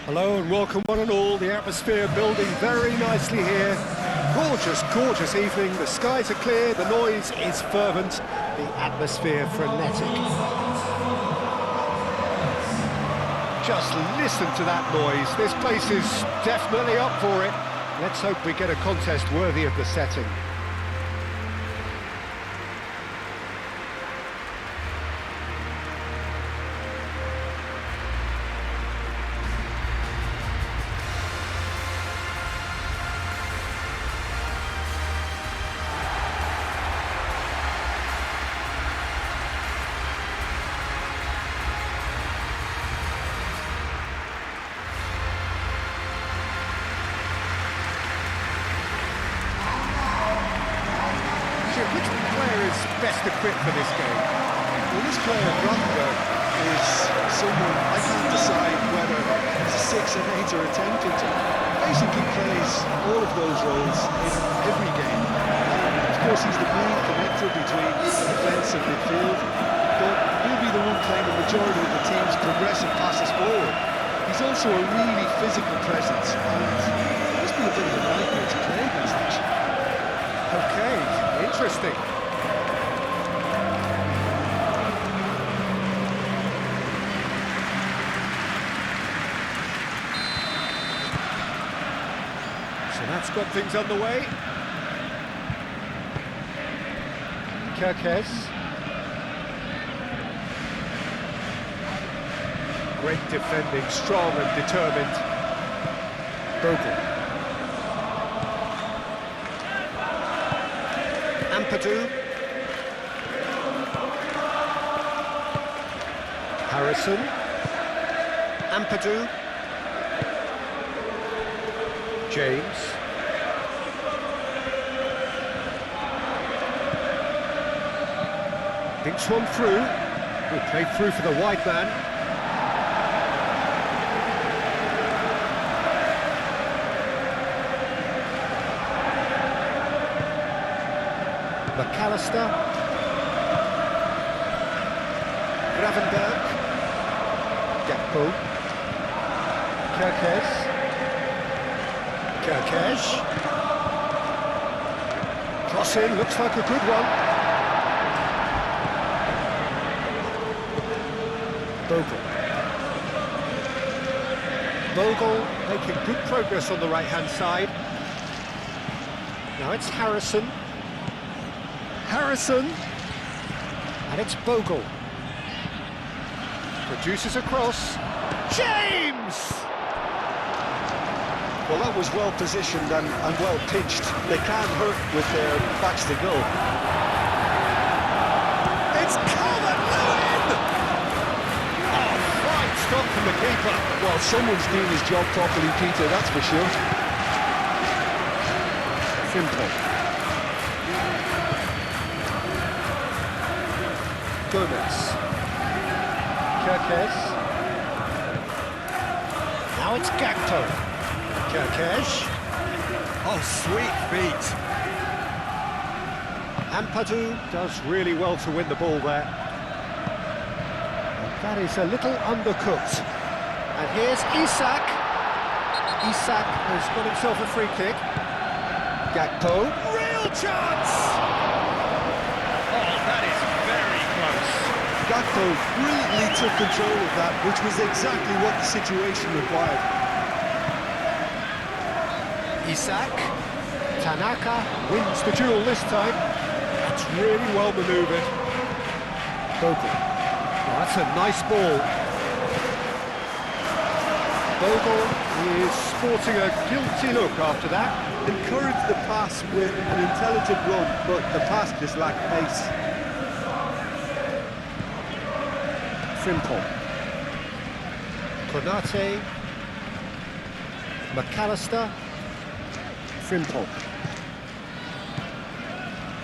Hello and welcome one and all. The atmosphere building very nicely here. Gorgeous, gorgeous evening. The skies are clear, the noise is fervent, the atmosphere frenetic. Just listen to that noise. This place is definitely up for it. Let's hope we get a contest worthy of the setting. Which player is best equipped for this game? Well, this player, RAUNDLER, is someone I can't decide whether he's a 6, an 8 or a 10 to. Basically plays all of those roles in every game. Of course, he's the main connector between defence and midfield, but he'll be the one playing the majority of the team's progressive passes forward. He's also a really physical presence, and it must be a bit of a nightmare to play against, actually. Okay, interesting. So that's got things underway. Kirkes. Great defending, strong and determined. Bogle. Ampadu. Harrison. Ampadu. James. Thinks one through. Good play through for the wide man. McAllister, Gravenberg, Gakpo, Kirkes, cross in, looks like a good one. Bogle making good progress on the right-hand side. Now it's Harrison, and it's Bogle. Produces a cross. James! Well, that was well positioned and well pitched. They can't hurt with their backs to goal. It's Calvert-Lewin! Oh, fine stop from the keeper. Well, someone's doing his job properly, Peter, that's for sure. Simple. Gomez. Kirkes. Now it's Gakpo. Kirkes. Oh, sweet feet. Ampadu does really well to win the ball there. And that is a little undercooked. And here's Isak. Isak has got himself a free kick. Gakpo. Real chance! Gakpo brilliantly took control of that, which was exactly what the situation required. Isak. Tanaka wins the duel this time. That's really well manoeuvred. Bogle. Oh, that's a nice ball. Bogle is sporting a guilty look after that. Encouraged the pass with an intelligent run, but the pass just lacked pace. Simple. Konate. McAllister. Simple.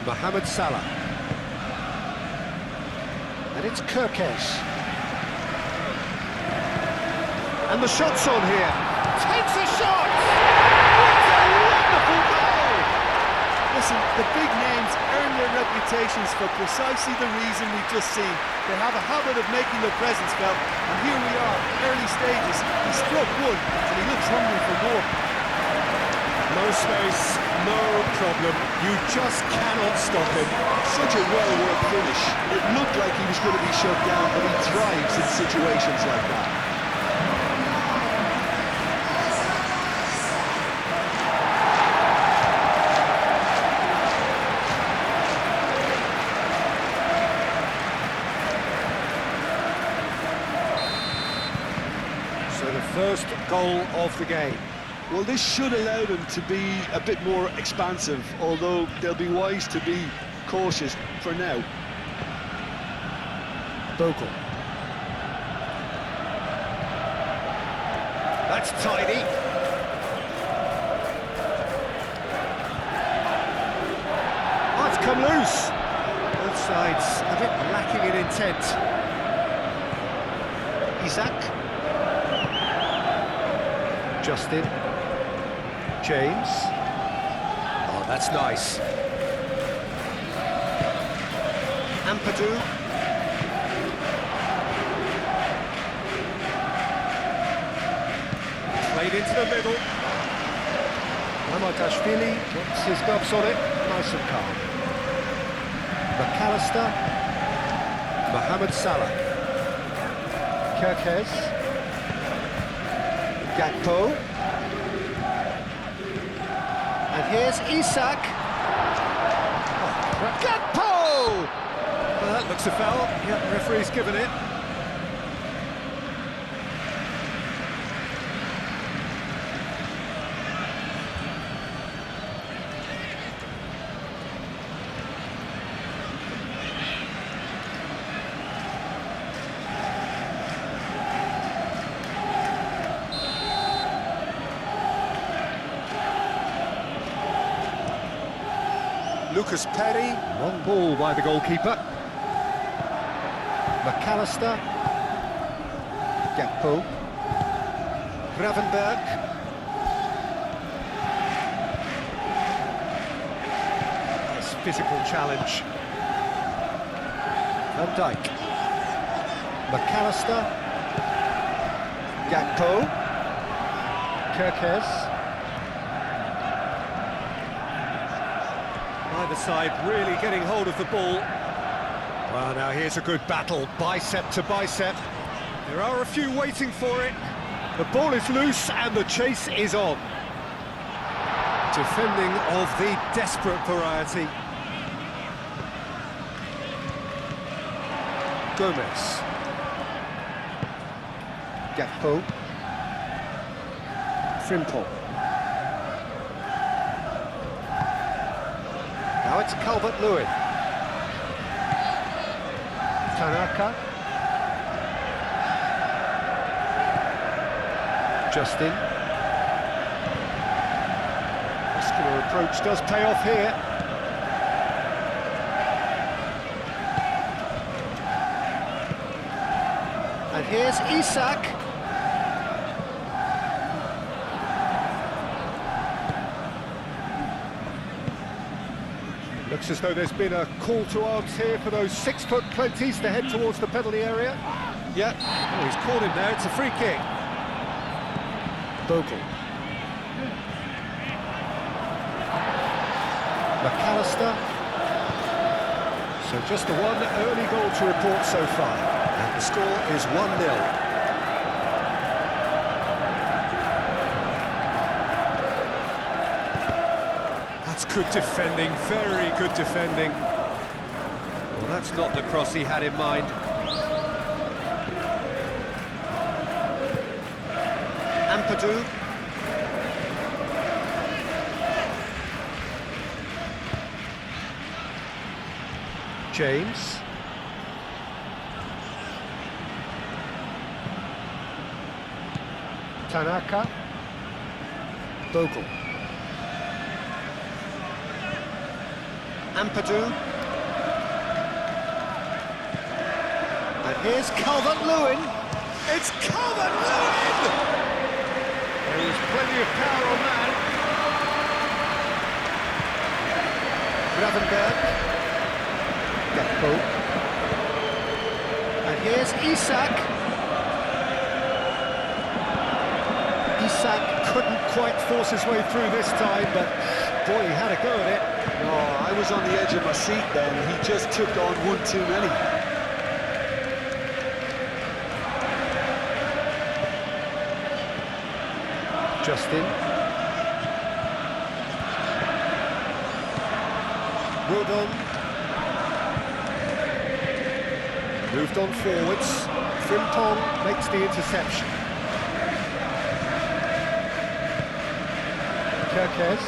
Mohamed Salah. And it's Kirkes. And the shot's on here. Takes a shot! What a wonderful goal! listen, the big names earn their reputations for precisely the reason we've just seen. They have a habit of making their presence felt, and here we are, early stages. He struck one, and he looks hungry for more. No space, no problem. You just cannot stop him. Such a well-worked finish. It looked like he was going to be shut down, but he thrives in situations like that. So the first goal of the game. Well, this should allow them to be a bit more expansive, although they'll be wise to be cautious for now. Bogle. That's tidy. Oh, it's come loose. Both sides a bit lacking in intent. Isaac. Justin. James. Oh, that's nice. Ampadu. Played into the middle. Mamadashvili puts his gloves on it, nice and calm. McAllister. Mohamed Salah. Kirkez. Gakpo. And here's Isak. Oh, Gakpo! Well, that looks a foul. Yeah, the referee's given it. Lucas Perry, long ball by the goalkeeper. McAllister. Gakpo. Gravenberg. Nice physical challenge. Van Dijk. McAllister. Gakpo. Kirkez. Either side really getting hold of the ball. Well, now here's a good battle, bicep to bicep. There are a few waiting for it. The ball is loose and the chase is on. Defending of the desperate variety. Gomez. Gakpo. Frimpong. Now it's Calvert-Lewin. Tanaka. Justin. Muscular approach does pay off here. And here's Isak. Looks as though there's been a call to arms here for those 6'20s to head towards the penalty area. Yeah, oh, he's caught him there, it's a free kick. Bogle. McAllister. So just the one early goal to report so far. And the score is 1-0. Good defending, very good defending. Well, that's not the cross he had in mind. Ampadu. James. Tanaka. Bogle. Ampadu. And here's Calvert-Lewin. It's Calvert-Lewin! There was plenty of power on that. Gravenberg. Gakpo. And here's Isak. Isak couldn't quite force his way through this time, but boy, he had a go at it. Oh, I was on the edge of my seat then. He just took on one too many. Justin. Rodon. Moved on forwards. Frimpong makes the interception. Kerkez.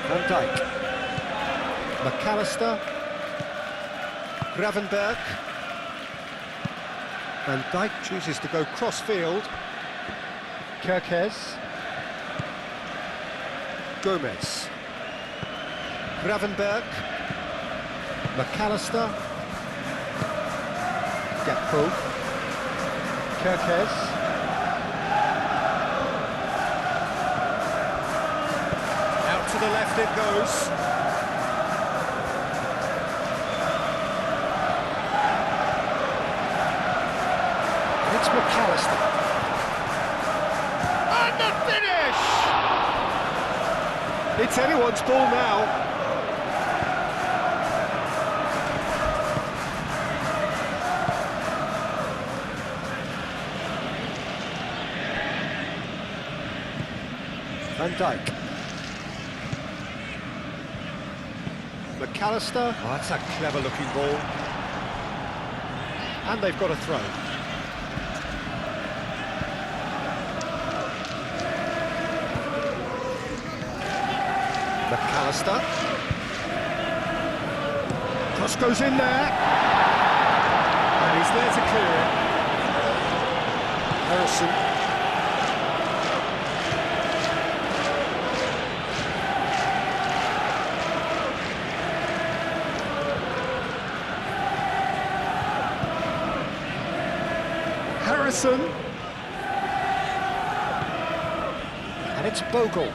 Van Dijk. McAllister. Gravenberg. Van Dijk chooses to go cross-field. Kerkez. Gomez. Gravenberg. McAllister. Gakpo. Kerkez. Out to the left it goes. It's McAllister. And the finish! It's anyone's ball now. Van Dijk. McAllister. Oh, that's a clever-looking ball. And they've got a throw. McAllister. Cross goes in there. And he's there to clear it. Harrison. Harrison. And it's Bogle.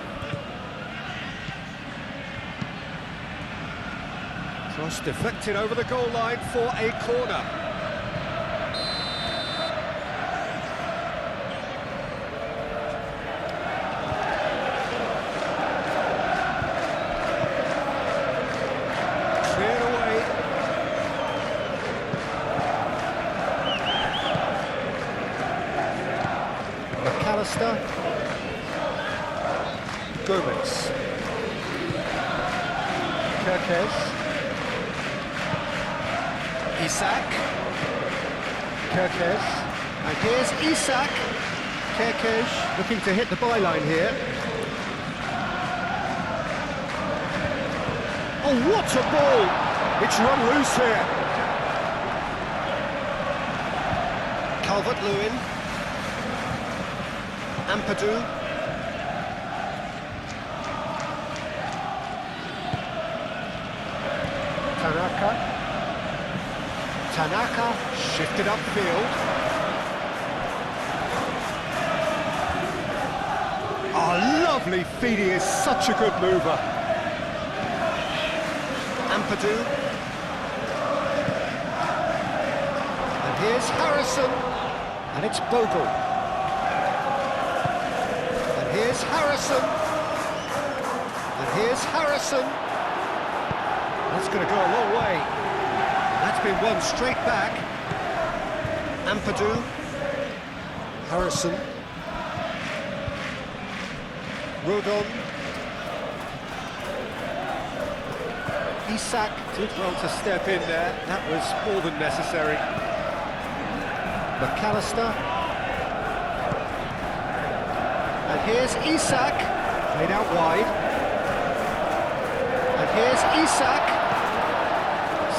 Cross deflected over the goal line for a corner. Cleared away. McAllister. Gomez. Kerkez. Isak. Kerkez. And here's Isak. Kerkez looking to hit the byline here. Oh, what a ball! It's run loose here. Calvert-Lewin. Ampadu. Tanaka shifted upfield. Oh, lovely feed, he is such a good mover. Ampadu. And here's Harrison. And it's Bogle. And here's Harrison. And here's Harrison. That's going to go a long way. That's been won straight back. Ampadu. Harrison. Rodon. Isak did well to step in there. That was more than necessary. McAllister. And here's Isak. Played out wide. And here's Isak.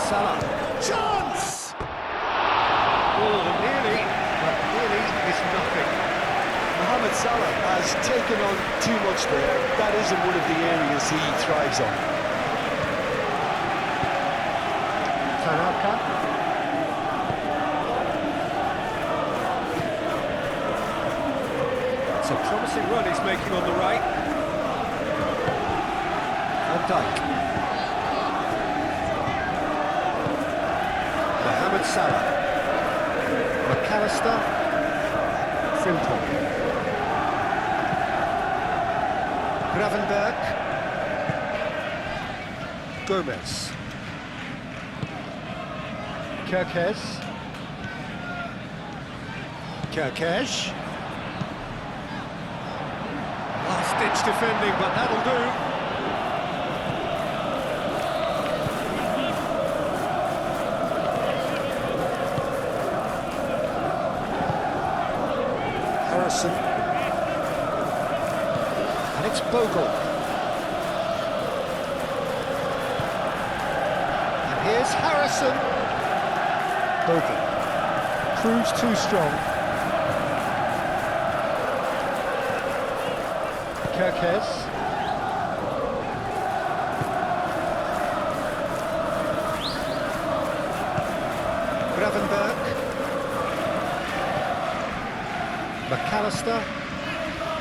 Salah. Chance! Oh, nearly, but nearly is nothing. Mohamed Salah has taken on too much there. That isn't one of the areas he thrives on. Tanaka. It's a promising run he's making on the right. Dijk. Mohamed Salah. McAllister. Frimpong. Gravenberg. Gomez. Kerkez. Kerkez. Last-ditch defending, but that'll do. Harrison. And it's Bogle. And here's Harrison. Bogle. Proves too strong. Kerkez. Gravenberg. McAllister.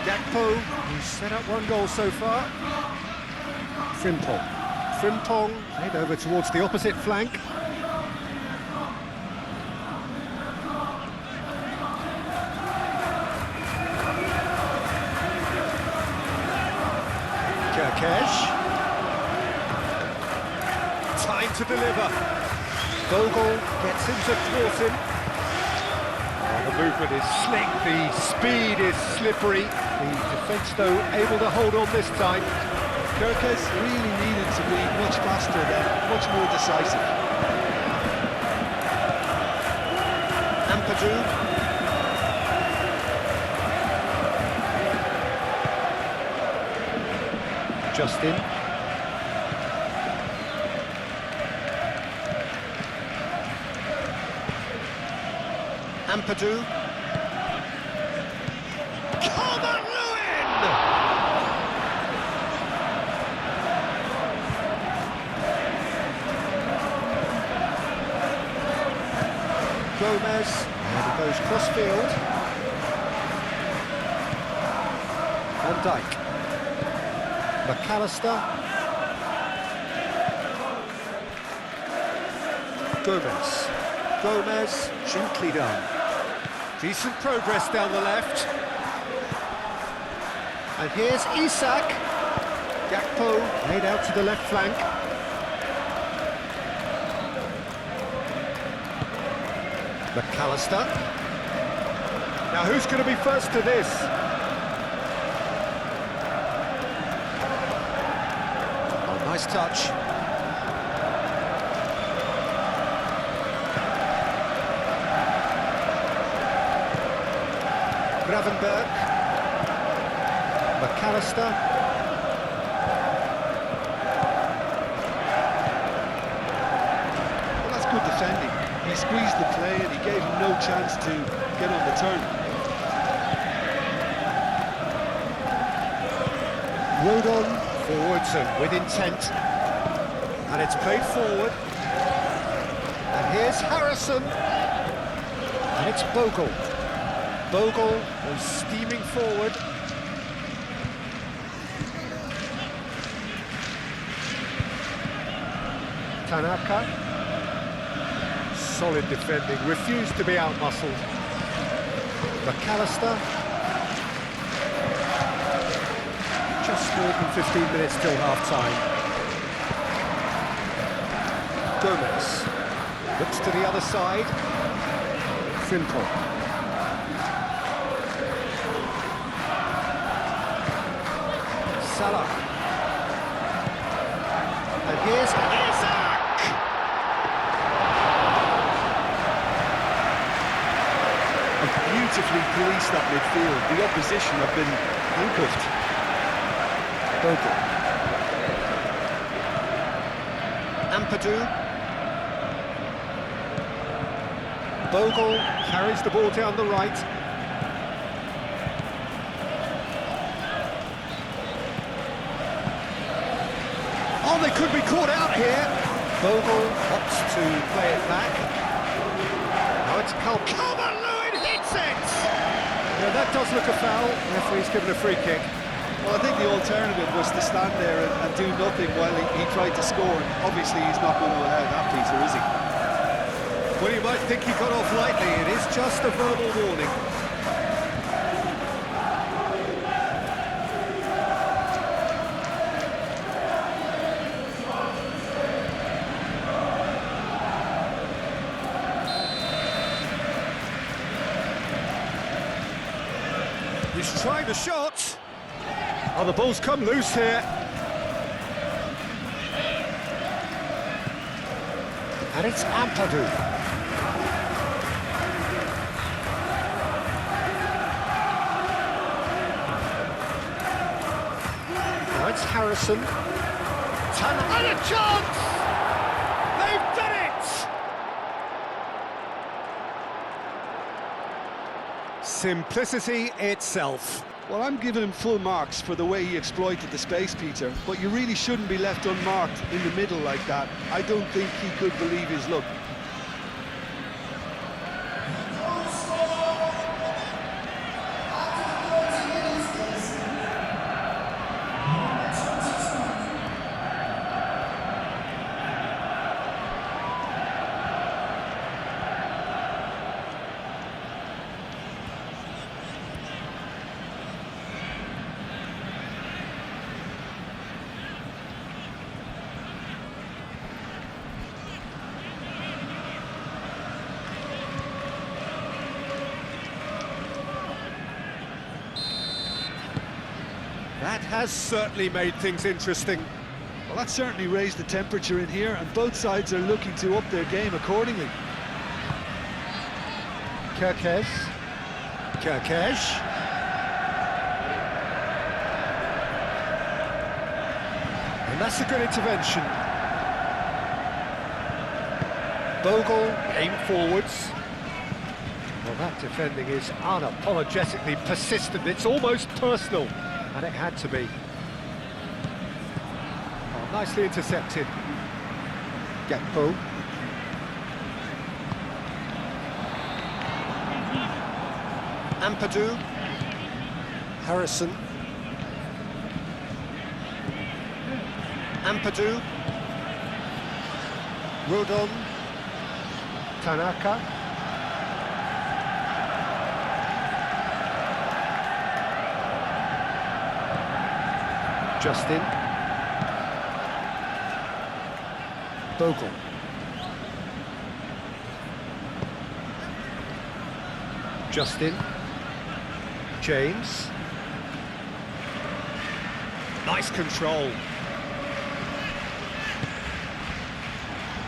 Gakpo, who's set up one goal so far. Frimpong. Frimpong played over towards the opposite flank. Kerkez. Time to deliver. Bogle gets him to thwart him. Oh, the movement is slick, the speed is slippery. The defence, though, able to hold on this time. Kerkez really needed to be much faster then, much more decisive. Ampadu. Justin. Ampadu. Calvert-Lewin! Gomez, and he goes cross-field. Van Dijk. McAllister. Gomez. Gomez, gently done. Decent progress down the left. And here's Isak. Gakpo laid out to the left flank. McAllister. Now who's going to be first to this? Oh, nice touch. Gravenberg. McAllister. Well, that's good defending. He squeezed the play and he gave him no chance to get on the turn. Rodon forwards and with intent. And it's played forward. And here's Harrison. And it's Bogle. Bogle was steaming forward. Tanaka. Solid defending, refused to be out-muscled. McAllister. Just more than 15 minutes till half-time. Gomez. Looks to the other side. Frimpong. Salah. And here's Isak! And beautifully policed that midfield. The opposition have been handcuffed. Ampadu. Bogle carries the ball down the right. Oh, they could be caught out here. Bogle opts to play it back. Now it's Calvert-Lewin hits it! Yeah, that does look a foul. The referee's given a free kick. Well, I think the alternative was to stand there and do nothing while he tried to score. And obviously, he's not going to allow that, Peter, is he? Well, you might think he got off lightly. It is just a verbal warning. He's trying the shot. Oh, the ball's come loose here. And it's Ampadu. Now it's Harrison. And a chance! They've done it! Simplicity itself. Well, I'm giving him full marks for the way he exploited the space, Peter, but you really shouldn't be left unmarked in the middle like that. I don't think he could believe his luck. That has certainly made things interesting. Well, that certainly raised the temperature in here, and both sides are looking to up their game accordingly. Kirkez. And that's a good intervention. Bogle came forwards. Well, that defending is unapologetically persistent. It's almost personal. And it had to be. Oh, nicely intercepted. Gakpo. Ampadu. Harrison. Ampadu. Rodon. Tanaka. Justin. Bogle. Justin. James. Nice control.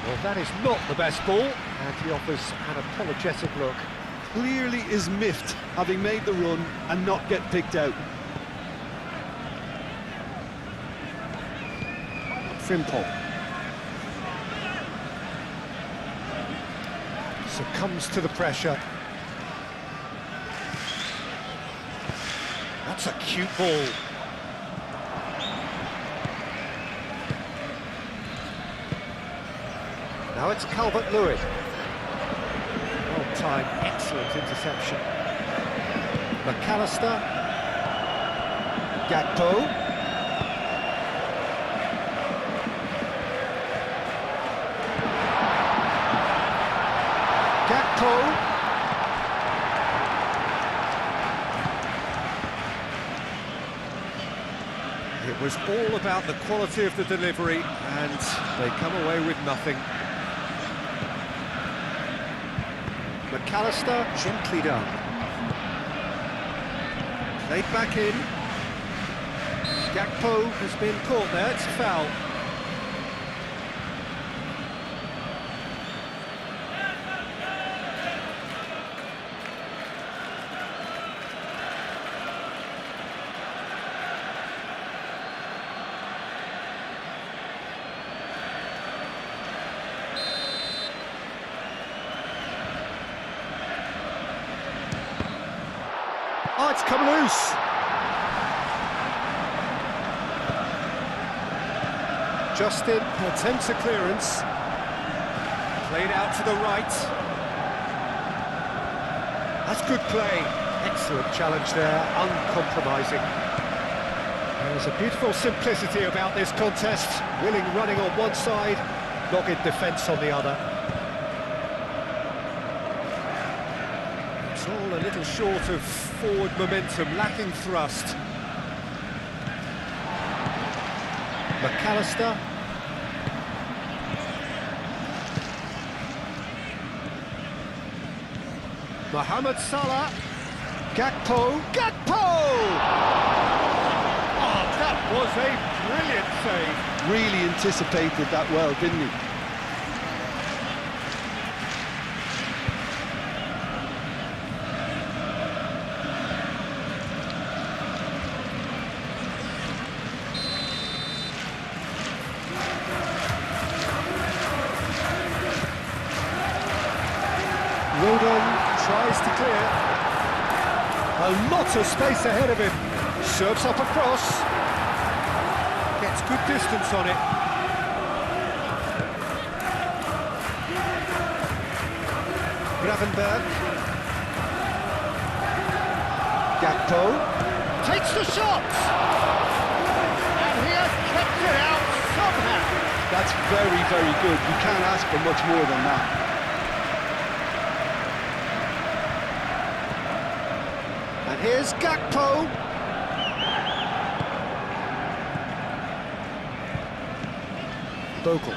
Well, that is not the best ball, and he offers an apologetic look. Clearly is miffed, having made the run and not get picked out. Frimpong succumbs to the pressure. That's a cute ball. Now it's Calvert-Lewin. Well-timed, excellent interception. McAllister. Gakpo. It was all about the quality of the delivery, and they come away with nothing. McAllister, gently done. Played back in. Gakpo has been caught there, it's a foul. Oh, it's come loose. Justin attempts a clearance. Played out to the right. That's good play. Excellent challenge there, uncompromising. There's a beautiful simplicity about this contest. Willing running on one side, dogged defence on the other. It's all a little short of forward momentum, lacking thrust. McAllister. Mohamed Salah. Gakpo. Gakpo! Oh, that was a brilliant save. Really anticipated that well, didn't he? Rodon tries to clear. A lot of space ahead of him. Serves up across. Gets good distance on it. Gravenberg. Gakpo. Takes the shot! And he has kept it out somehow. That's very, very good. You can't ask for much more than that. Here's Gakpo. Bogle.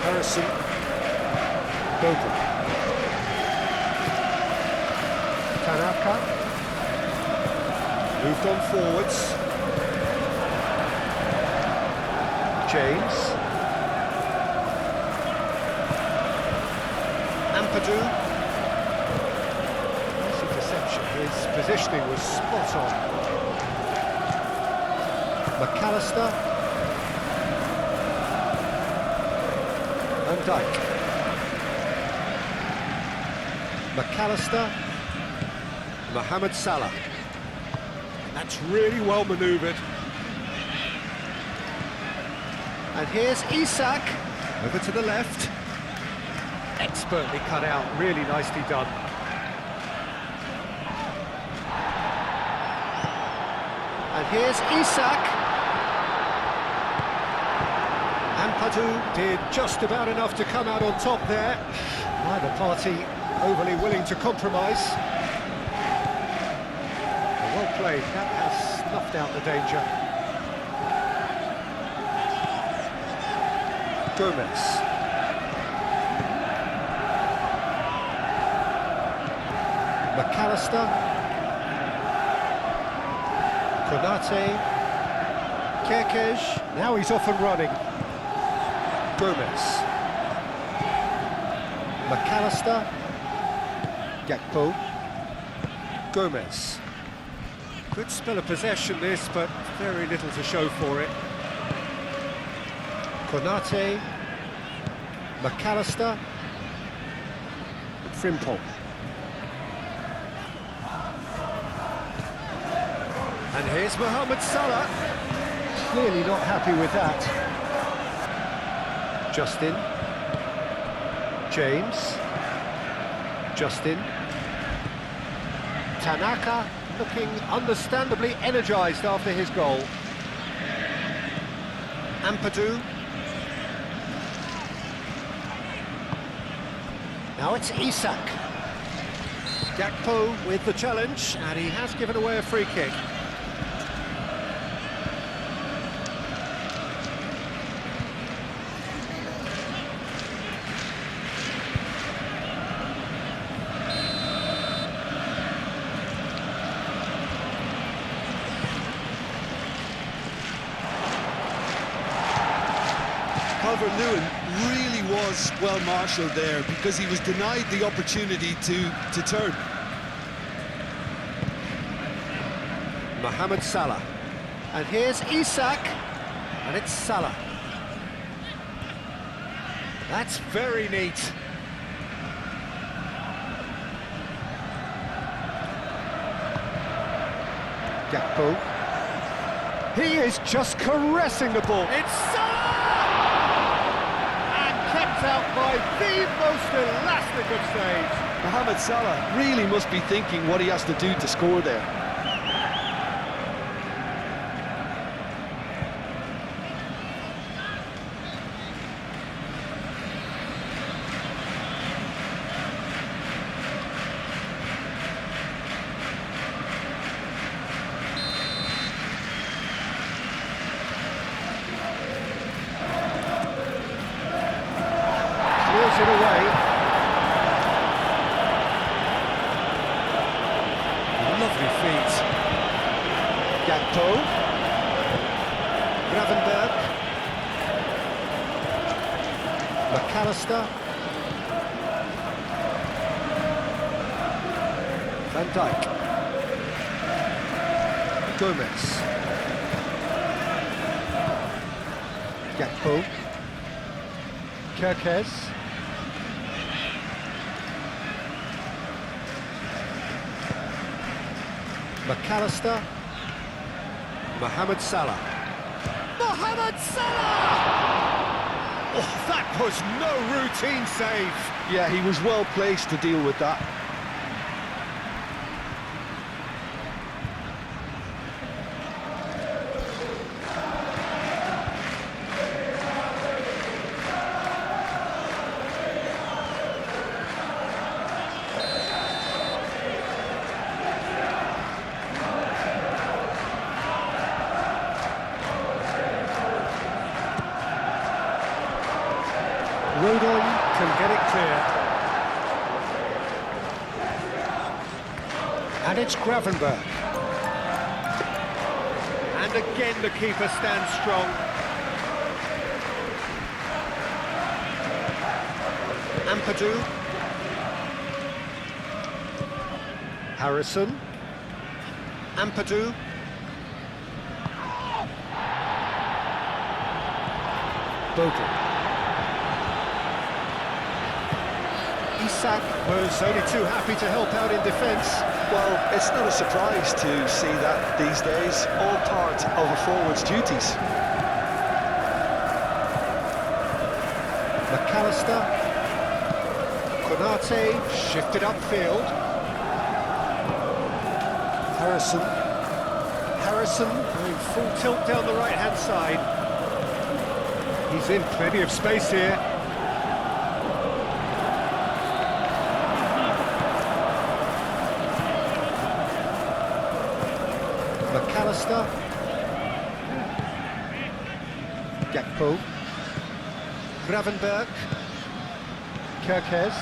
Harrison. Bogle. Tanaka. Moved on forwards. James. Ampadu. Easy perception, his positioning was spot on. McAllister. Van Dijk. McAllister. Mohamed Salah. That's really well manoeuvred. And here's Isak. Over to the left. Expertly cut out, really nicely done. And here's Isak. Ampadu did just about enough to come out on top there. Neither party overly willing to compromise. Well played, that has snuffed out the danger. Gomez. McAllister. Konate. Kerkez. Now he's off and running. Gomez. McAllister. Gakpo. Gomez. Good spell of possession this, but very little to show for it. Konate. McAllister. Frimpong. And here's Mohamed Salah. Clearly not happy with that. Justin. James. Justin. Tanaka looking understandably energised after his goal. Ampadu. Now it's Isak. Gakpo with the challenge, and he has given away a free kick. Calvert-Lewin really was well marshalled there because he was denied the opportunity to turn. Mohamed Salah. And here's Isak. And it's Salah. That's very neat. Gakpo. He is just caressing the ball. It's Salah! And kept kept out by the most elastic of saves. Mohamed Salah really must be thinking what he has to do to score there. Clears it away. Lovely feet. Gakpo. Gravenberg. McAllister. Van Dijk. Gomez. Gakpo. Kerkez. McAllister. Mohamed Salah. Mohamed Salah! Oh, that was no routine save. Yeah, he was well placed to deal with that. Rodon can get it clear. And it's Gravenberg. And again the keeper stands strong. Ampadu. Harrison. Ampadu. Bogle. Isak was only too happy to help out in defence. Well, it's not a surprise to see that these days, all part of a forward's duties. McAllister. Konate shifted upfield. Harrison. Harrison going full tilt down the right-hand side. He's in plenty of space here. McAllister. Gakpo. Gravenberg. Kerkez.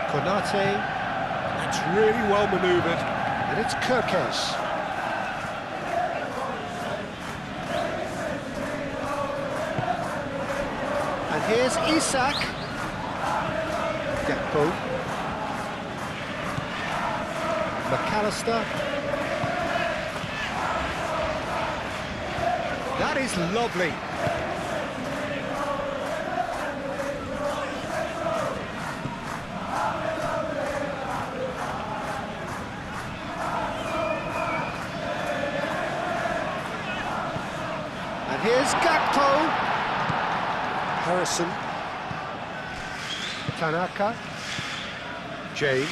Konate. That's really well manoeuvred. And it's Kerkez. And here's Isak. Gakpo. McAllister. That is lovely. And here's Gakpo. Harrison. Tanaka. James.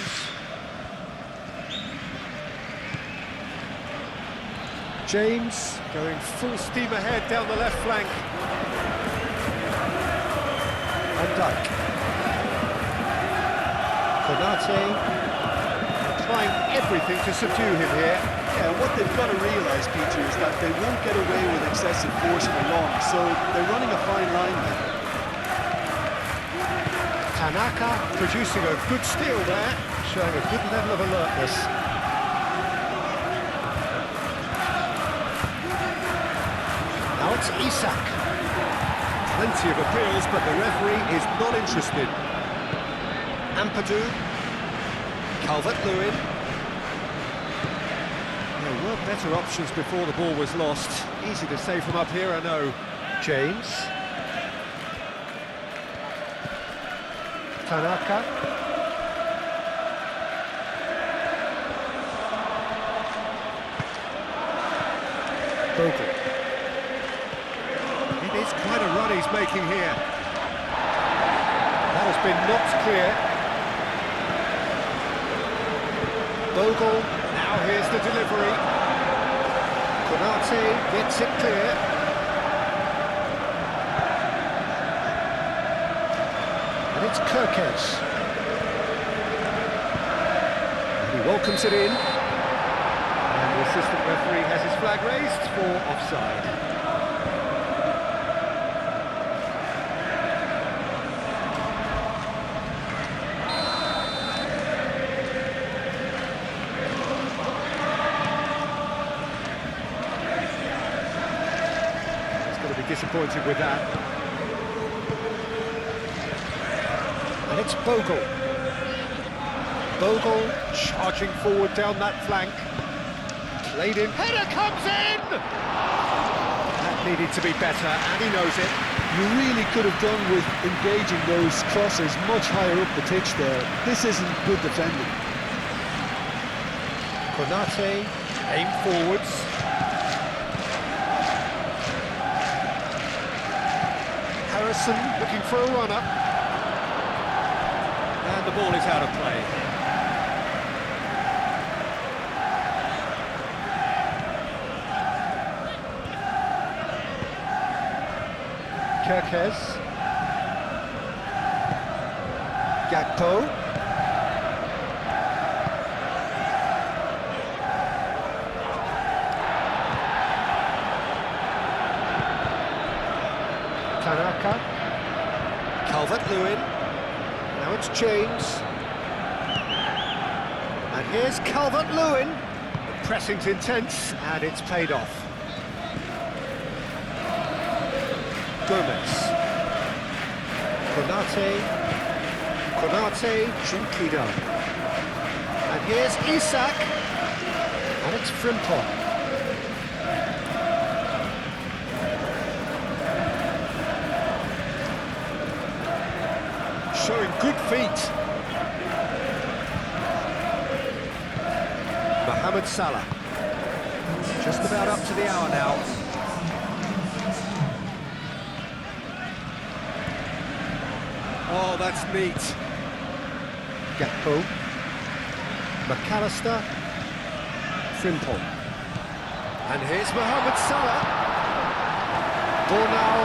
James going full steam ahead down the left flank. Van Dijk. Konate trying everything to subdue him here. Yeah, what they've got to realise, Peter, is that they won't get away with excessive force for long, so they're running a fine line there. Tanaka producing a good steal there, showing a good level of alertness. Now it's Isak. Plenty of appeals, but the referee is not interested. Ampadu. Calvert-Lewin. There were better options before the ball was lost. Easy to say from up here, I know. James. Tanaka. Bogle. run he's making here. That has been knocked clear. Bogle, now here's the delivery. Konate gets it clear. And it's Kirkes. And he welcomes it in. And the assistant referee has his flag raised for offside. Disappointed with that. And it's Bogle. Bogle charging forward down that flank. Played in. Header comes in! That needed to be better, and he knows it. You really could have done with engaging those crosses much higher up the pitch there. This isn't good defending. Konate, aim forwards. Harrison looking for a runner. And the ball is out of play. Kirkes. Gakpo. Tanaka. Calvert-Lewin. Now it's James. And here's Calvert-Lewin. The pressing's intense, and it's paid off. Gomez. Konate, Junkido. And here's Isak. And it's Frimpong. Showing good feet. Mohamed Salah. Just about up to the hour now. Oh, that's neat. Gakpo. McAllister. Frimpong. And here's Mohamed Salah. Ball now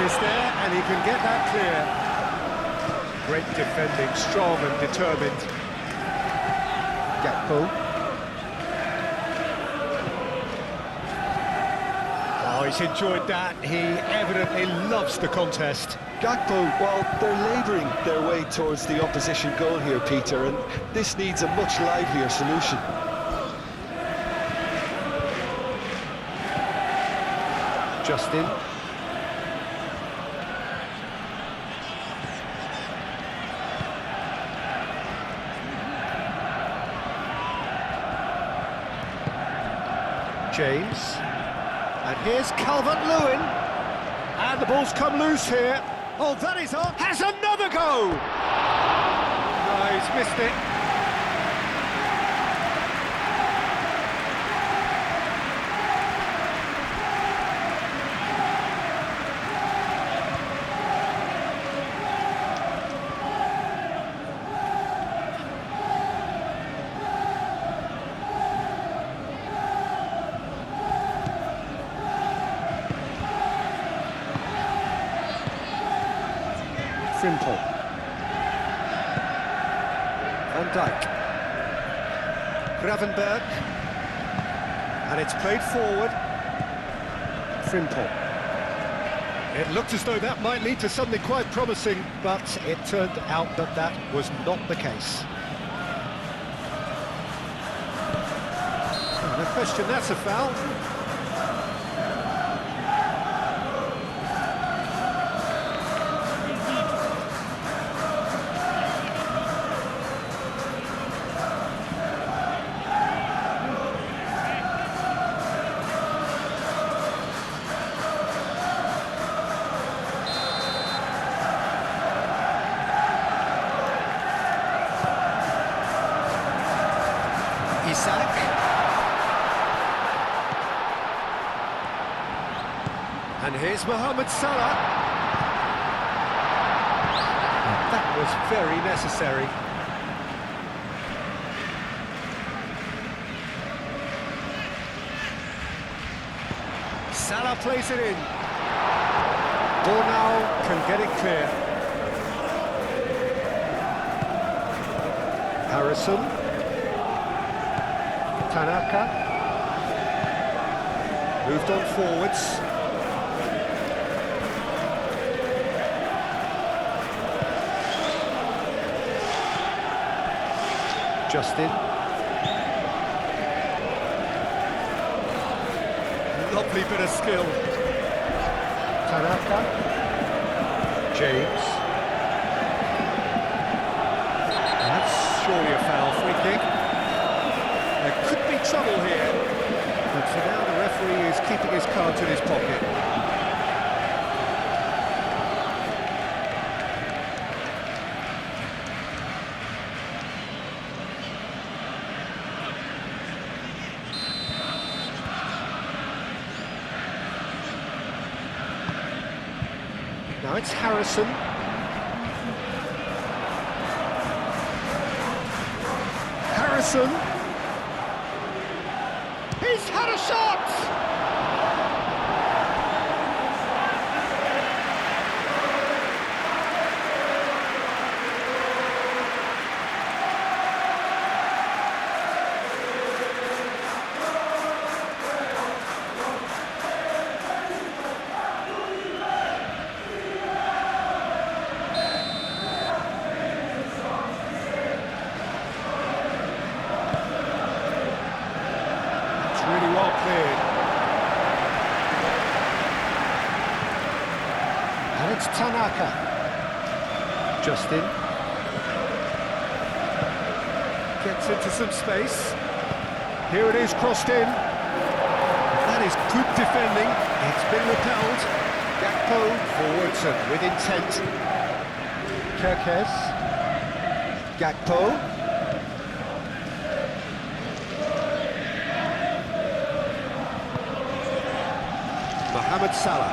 is there, and he can get that clear. Great defending, strong and determined. Gakpo. Oh, he's enjoyed that. He evidently loves the contest. Gakpo, well, they're labouring their way towards the opposition goal here, Peter, and this needs a much livelier solution. Justin. James. And here's Calvert-Lewin. And the ball's come loose here. Oh, that is on. Has another go! No, he's missed it. Frimpong. Van Dijk. Gravenberg. And it's played forward. Frimpong. It looked as though that might lead to something quite promising, but it turned out that that was not the case. No question, that's a foul. Isak. And here's Mohamed Salah. was very necessary. Salah plays it in. Bornau can get it clear. Harrison. Tanaka. Moved on forwards. Justin. Lovely bit of skill. Tanaka. James. That's surely a foul, free kick. There could be trouble here. But for now the referee is keeping his cards in his pocket. Now it's Harrison. Harrison. He's had a shot! Really well cleared. And it's Tanaka. Justin. Gets into some space. Here it is, crossed in. That is good defending. It's been repelled. Gakpo forwards and with intent. Kerkez. Gakpo. Mohamed Salah.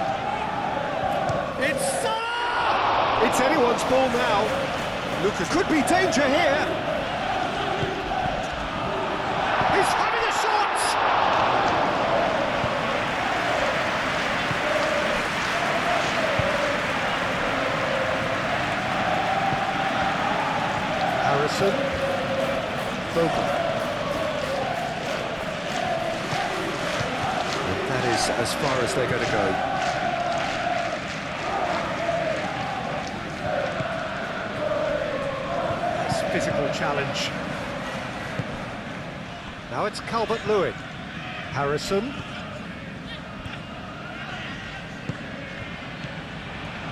It's Salah! It's anyone's ball now. Lucas could be danger here. He's having a shot! Harrison. Vogel. Is as far as they're going to go. Nice physical challenge. Now it's Calvert-Lewin. Harrison.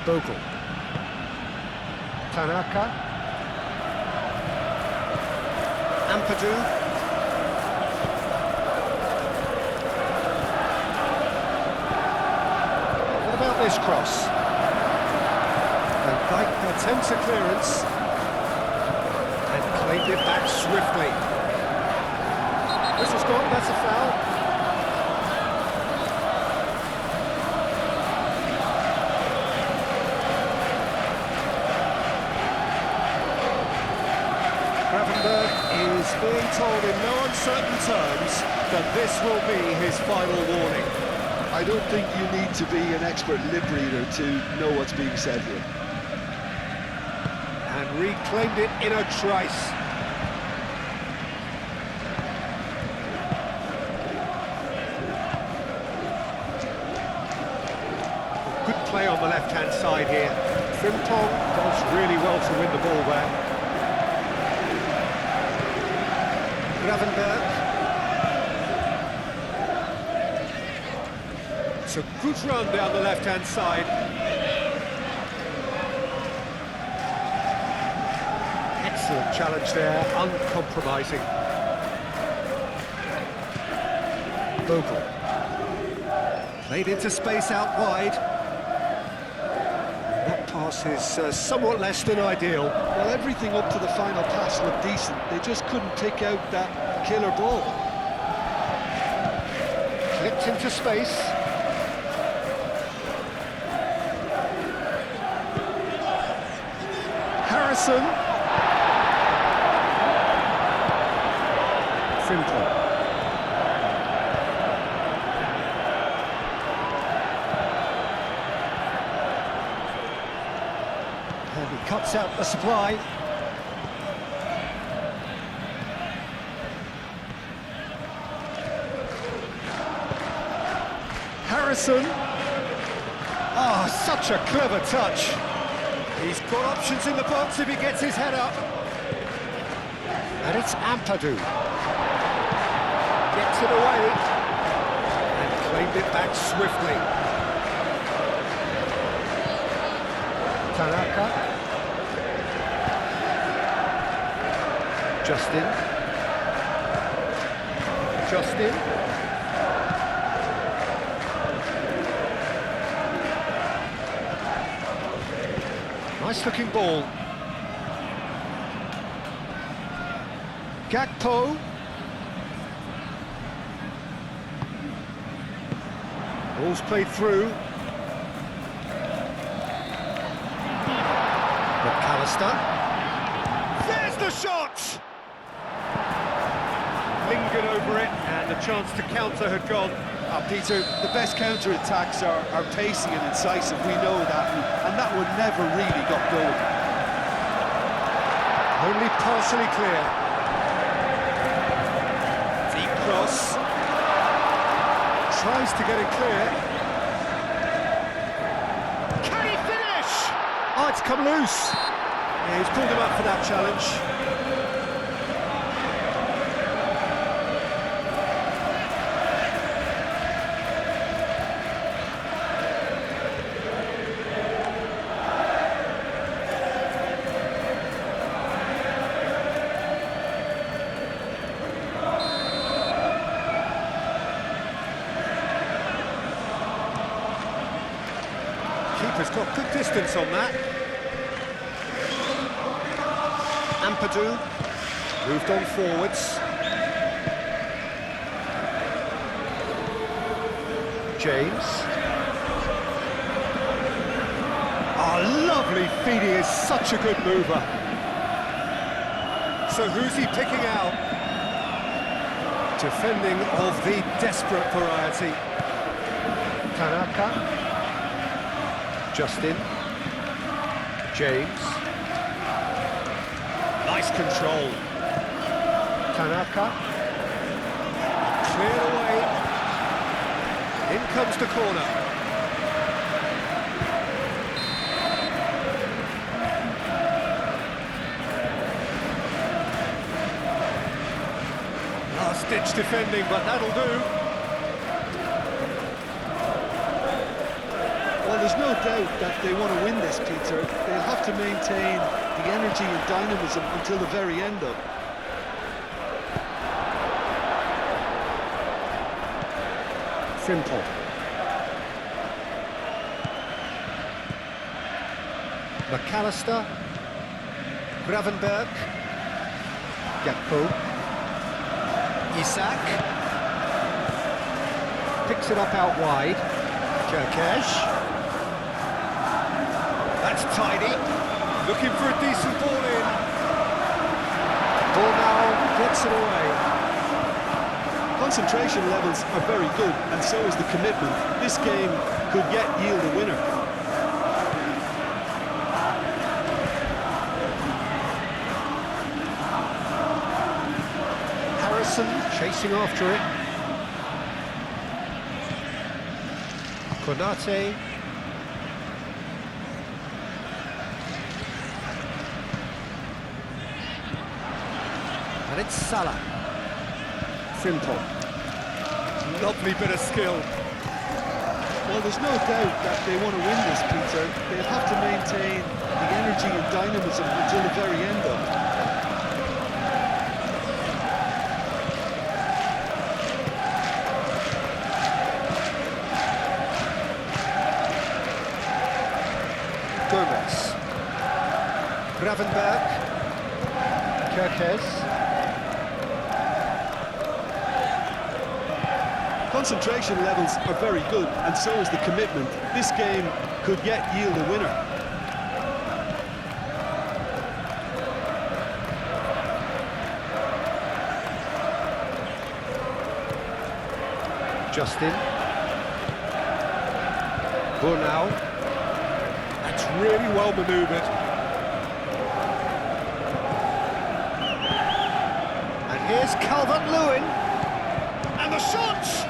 Vogel. Tanaka. Ampadu. This cross. And Dyke attempts a clearance and claimed it back swiftly. This has gone, that's a foul. Gravenberg is being told in no uncertain terms that this will be his final warning. I don't think you need to be an expert lip reader to know what's being said here. And reclaimed it in a trice. Good play on the left-hand side here. Frimpong does really well to win the ball there. Gravenberg. It's a good run down the left-hand side. Excellent challenge there, uncompromising. Vogel. Played into space out wide. That pass is somewhat less than ideal. Well, everything up to the final pass looked decent. They just couldn't pick out that killer ball. Clipped into space. Harrison. Simple. And he cuts out the supply. Harrison. Oh, such a clever touch. He's got options in the box if he gets his head up. And it's Ampadu. Gets it away. And claimed it back swiftly. Tanaka. Justin. Nice looking ball. Gakpo. Ball's played through. McAllister. There's the shot! Lingered over it, and the chance to counter had gone. Peter, the best counter-attacks are pacey and incisive, we know that, and that one never really got going. Only partially clear. Deep cross. Tries to get it clear. Can he finish? Oh, it's come loose. Yeah, he's pulled him up for that challenge. Keeper's got good distance on that. Ampadu moved on forwards. James. Oh, lovely feed, he is such a good mover. So who's he picking out? Defending of the desperate variety. Tanaka. Justin. James. Nice control. Tanaka. Cleared away. In comes the corner. Last-ditch defending, but that'll do. Well, there's no doubt that they want to win this, Peter. They'll have to maintain the energy and dynamism until the very end of it. Simple. McAllister. Gravenberg. Gakpo. Isak. Picks it up out wide. Kerkesh. That's tidy. Looking for a decent ball in. Ball now gets it away. Concentration levels are very good, and so is the commitment. This game could yet yield a winner. Harrison chasing after it. Konate. And it's Salah. Simple. Lovely bit of skill. Well, there's no doubt that they want to win this, Peter. They'll have to maintain the energy and dynamism until the very end of it. Gomez. Gravenberg. Kerkez. Concentration levels are very good, and so is the commitment. This game could yet yield a winner. Justin. Burnau. That's really well manoeuvred. And here's Calvert-Lewin. And the shots!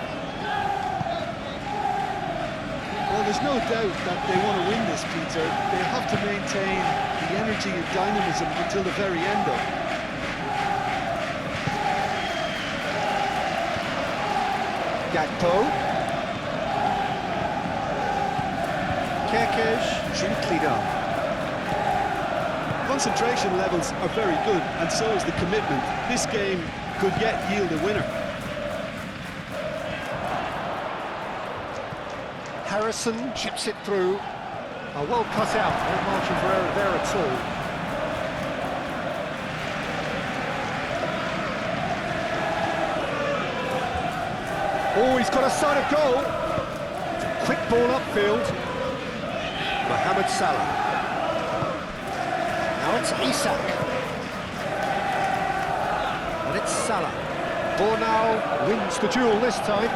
Well, there's no doubt that they want to win this, Peter. They have to maintain the energy and dynamism until the very end of it. Gakpo. Kerkez, gently done. Concentration levels are very good, and so is the commitment. This game could yet yield a winner. Harrison chips it through. Well cut out, no margin for error there at all. Oh, he's got a sight of goal. Quick ball upfield. Mohamed Salah. Now it's Isak. And it's Salah. Burnau wins the duel this time.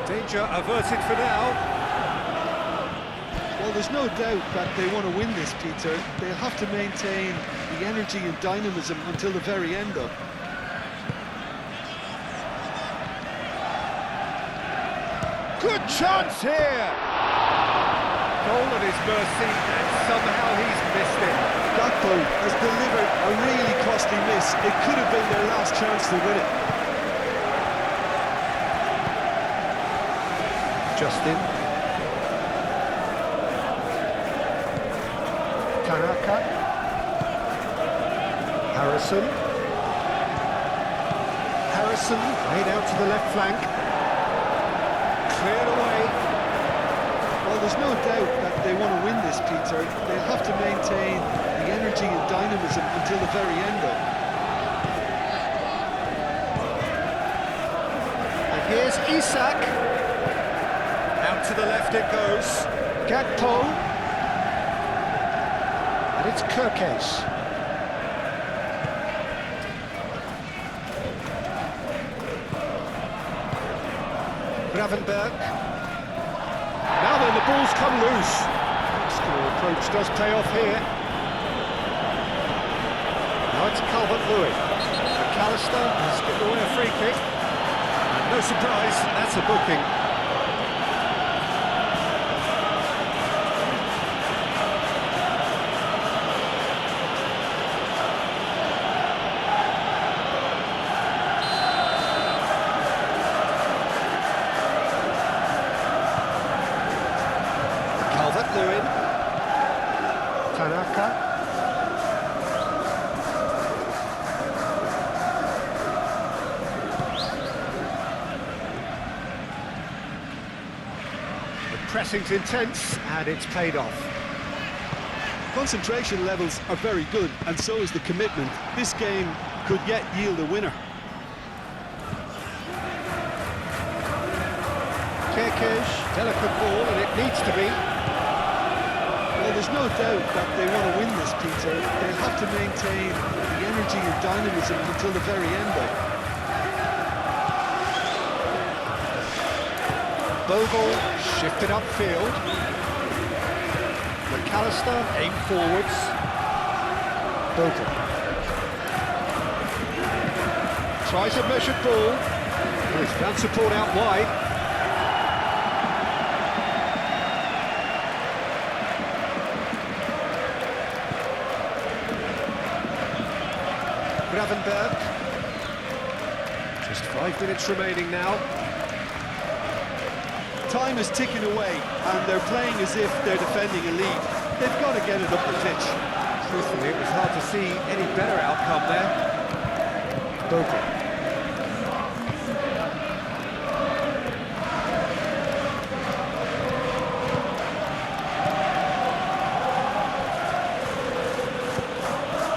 Danger averted for now. Well, there's no doubt that they want to win this, Peter. They'll have to maintain the energy and dynamism until the very end of it. Good chance here! Goal at his mercy, and somehow he's missed it. Gakpo has delivered a really costly miss. It could have been their last chance to win it. Justin. Tanaka. Harrison. Harrison made out to the left flank. Cleared away. Well, there's no doubt that they want to win this, Peter. They'll have to maintain the energy and dynamism until the very end of it. And here's Isak. Out to the left it goes. Gakpo. And it's Kerkez. Gravenberg. Now then, the ball's come loose. Score approach does pay off here. Now it's Calvert-Lewin. McAllister has given away a free kick. And no surprise, that's a booking. Calvert-Lewin. Tanaka. The pressing's intense and it's paid off. Concentration levels are very good, and so is the commitment. This game could yet yield a winner. Kerkez, delicate ball, and it needs to be. Well, there's no doubt that they want to win this, Peter. They'll have to maintain the energy and dynamism until the very end of it. Bogle shifted upfield. McAllister aimed forwards. Bogle tries a measured ball. He's found support out wide. Gravenberg. Just 5 minutes remaining now. Time is ticking away, and they're playing as if they're defending a lead. They've got to get it up the pitch. Truthfully, it was hard to see any better outcome there. Bogle.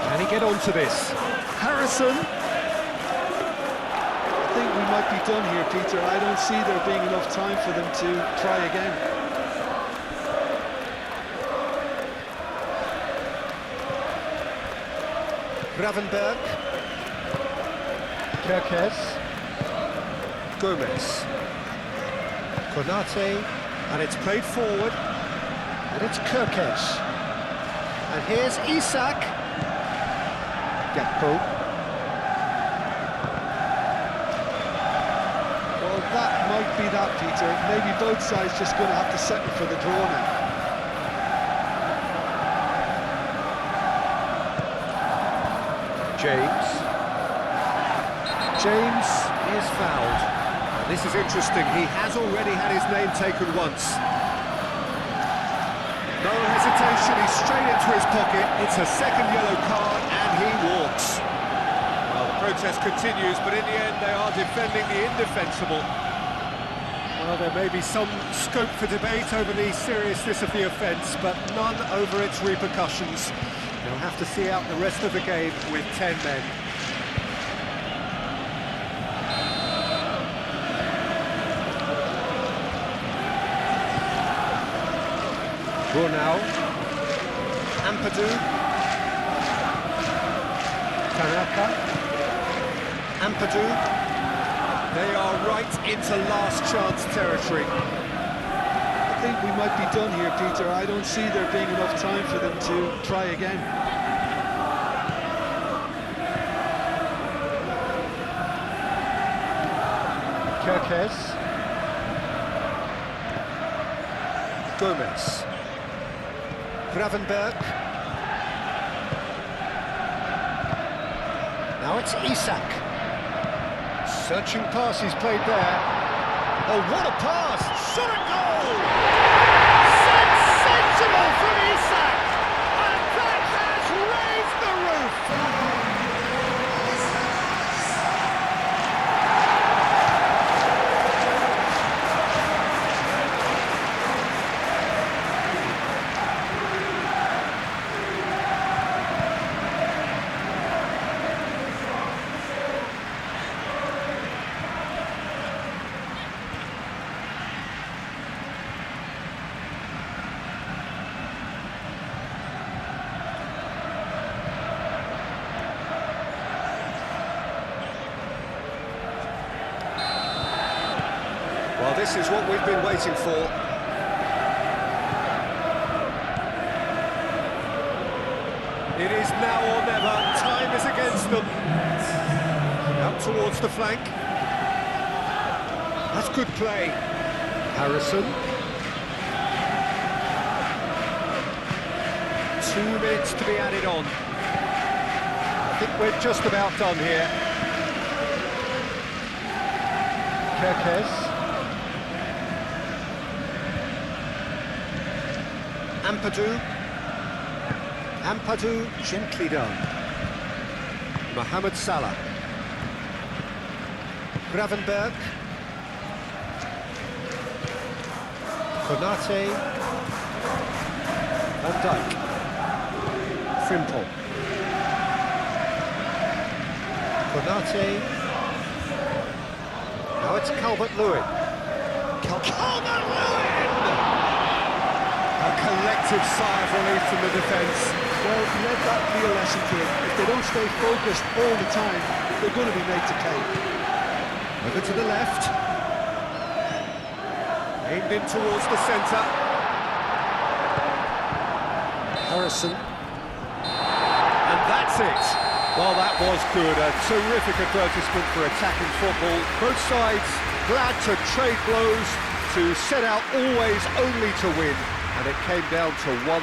Can he get onto this? Harrison. I think we might be done here, Peter. I don't see there being enough time for them to try again. Gravenberg. Kerkez. Gomez. Konate. And it's played forward. And it's Kerkez. And here's Isak. Gakpo. Well, that might be that, Peter. Maybe both sides just going to have to settle for the draw now. James is fouled. And this is interesting, he has already had his name taken once. No hesitation, he's straight into his pocket. It's a second yellow card and he walks. Well, the protest continues, but in the end they are defending the indefensible. Well, there may be some scope for debate over the seriousness of the offence, but none over its repercussions. They'll have to see out the rest of the game with 10 men. Brunel, Ampadu, Tanaka, Ampadu. They are right into last chance territory. I think we might be done here, Peter. I don't see there being enough time for them to try again. Kerkez. Gomez. Gravenberg. Now it's Isak. Searching pass he's played there. Oh, what a pass! Shot and goal! Sensational from Isak! And that has raised the roof! Well, this is what we've been waiting for. It is now or never. Time is against them. Out towards the flank. That's good play. Harrison. 2 minutes to be added on. I think we're just about done here. Kerkez. Ampadu, gently done. Mohamed Salah. Gravenberg. Konate. Van Dijk. Frimpong. Konate. Now it's Calvert-Lewin. Calvert-Lewin! A collective sigh of relief from the defence. Well, let that be a lesson to them. If they don't stay focused all the time, they're going to be made to pay. Over to the left. Aimed in towards the centre. Harrison. And that's it. Well, that was good. A terrific advertisement for attacking football. Both sides glad to trade blows, to set out always only to win. And it came down to one